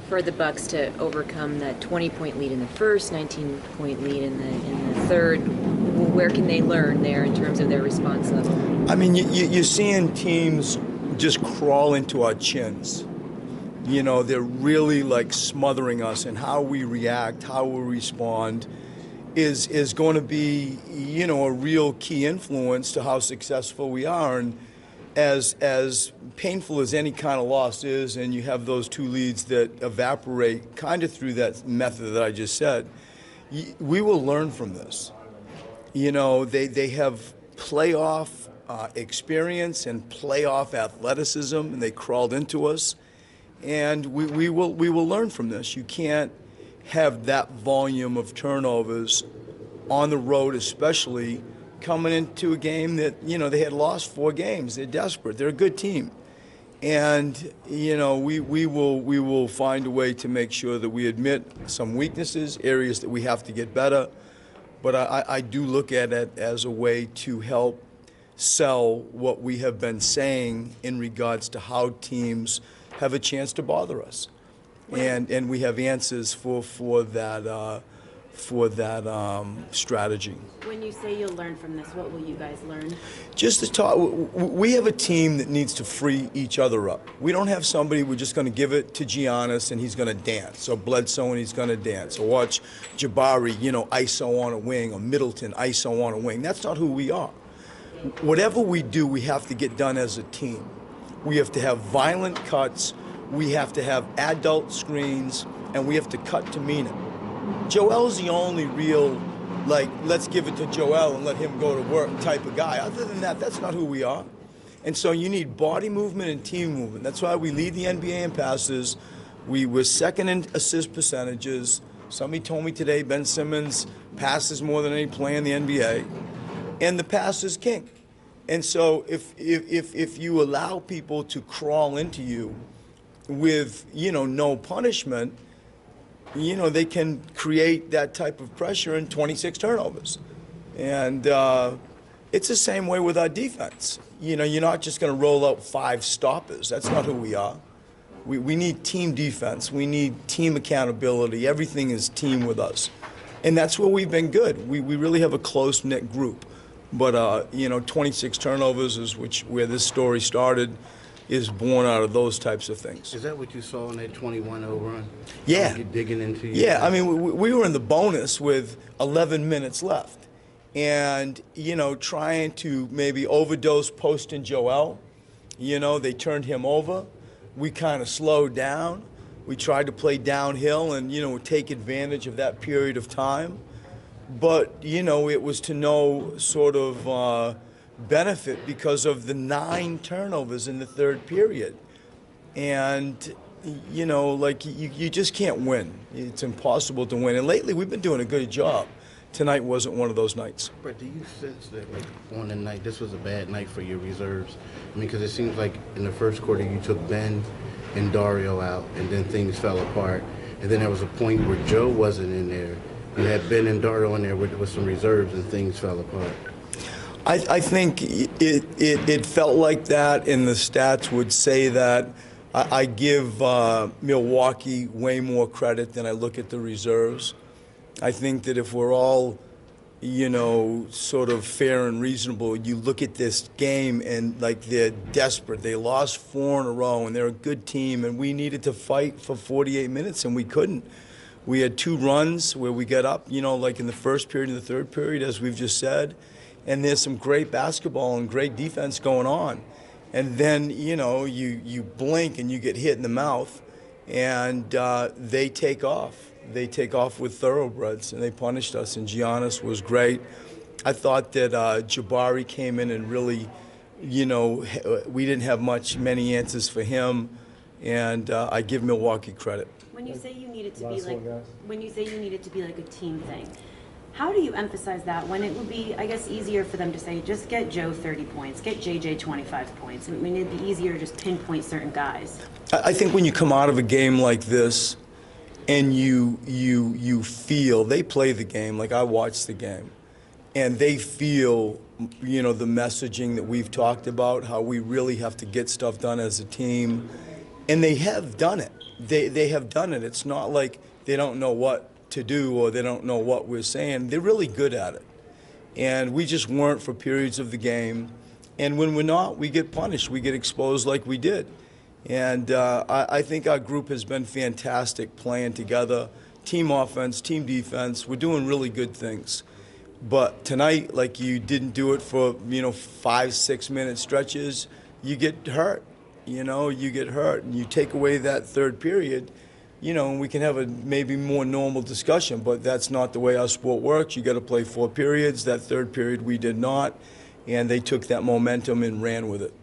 for the Bucks to overcome that 20-point lead in the first, 19-point lead in the third? Where can they learn there in terms of their response level? I mean, you're seeing teams just crawl into our chins. You know, they're really like smothering us, and how we react, how we respond is going to be, you know, a real key influence to how successful we are. And as painful as any kind of loss is, and you have those two leads that evaporate kind of through that method that I just said, we will learn from this. You know, they have playoff experience and playoff athleticism, and they crawled into us. And we will learn from this. You can't have that volume of turnovers on the road, especially coming into a game that, you know, they had lost 4 games. They're desperate. They're a good team. And, you know, we will find a way to make sure that we admit some weaknesses, areas that we have to get better. But I do look at it as a way to help sell what we have been saying in regards to how teams have a chance to bother us, and we have answers for that strategy. When you say you'll learn from this, what will you guys learn? Just to talk, we have a team that needs to free each other up. We don't have somebody we're just going to give it to Giannis and he's going to dance, or Bledsoe and he's going to dance, or watch Jabari, you know, ISO on a wing, or Middleton ISO on a wing. That's not who we are. Whatever we do, we have to get done as a team. We have to have violent cuts, we have to have adult screens, and we have to cut to mean it. Joel's the only real, like, let's give it to Joel and let him go to work type of guy. Other than that, that's not who we are. And so you need body movement and team movement. That's why we lead the NBA in passes. We were second in assist percentages. Somebody told me today Ben Simmons passes more than any player in the NBA. And the pass is king. And so if you allow people to crawl into you with, you know, no punishment, you know, they can create that type of pressure and 26 turnovers. And it's the same way with our defense. You know, you're not just going to roll out 5 stoppers. That's not who we are. We need team defense. We need team accountability. Everything is team with us. And that's where we've been good. We really have a close-knit group. But, you know, 26 turnovers is where this story started, is born out of those types of things. Is that what you saw in that 21-0 run? Yeah. You're digging into Yeah, I mean, we were in the bonus with 11 minutes left. And, you know, trying to maybe overdose Post and Joel. You know, they turned him over. We kind of slowed down. We tried to play downhill and, you know, take advantage of that period of time. But, you know, it was to no sort of benefit because of the 9 turnovers in the third period. And, you know, like, you just can't win. It's impossible to win. And lately we've been doing a good job. Tonight wasn't one of those nights. But do you sense that, like, on the night, this was a bad night for your reserves? I mean, because it seems like in the first quarter you took Ben and Dario out, and then things fell apart. And then there was a point where Joe wasn't in there. You had Ben and Dario in there with some reserves, and things fell apart. I think it felt like that, and the stats would say that. I give Milwaukee way more credit than I look at the reserves. I think that if we're all, you know, sort of fair and reasonable, you look at this game and, like, they're desperate. They lost 4 in a row, and they're a good team, and we needed to fight for 48 minutes, and we couldn't. We had 2 runs where we got up, you know, like in the first period and the third period, as we've just said. And there's some great basketball and great defense going on. And then, you know, you blink and you get hit in the mouth, and they take off. They take off with thoroughbreds, and they punished us. And Giannis was great. I thought that Jabari came in and really, you know, we didn't have many answers for him. And I give Milwaukee credit. When you say you need it to be like, when you say you need it to be like a team thing, how do you emphasize that when it would be, I guess, easier for them to say, just get Joe 30 points, get JJ 25 points? I mean, it'd be easier to just pinpoint certain guys. I think when you come out of a game like this and you feel, they play the game, like I watched the game, and they feel, you know, the messaging that we've talked about, how we really have to get stuff done as a team, and they have done it. they have done it. It's not like they don't know what to do or they don't know what we're saying. They're really good at it. And we just weren't for periods of the game. And when we're not, we get punished. We get exposed like we did. And I think our group has been fantastic playing together. Team offense, team defense. We're doing really good things. But tonight, like, you didn't do it for, 5-6 minute stretches, you get hurt. You get hurt. And you take away that third period, and we can have a maybe more normal discussion, but that's not the way our sport works. You got to play 4 periods. That third period we did not, and they took that momentum and ran with it.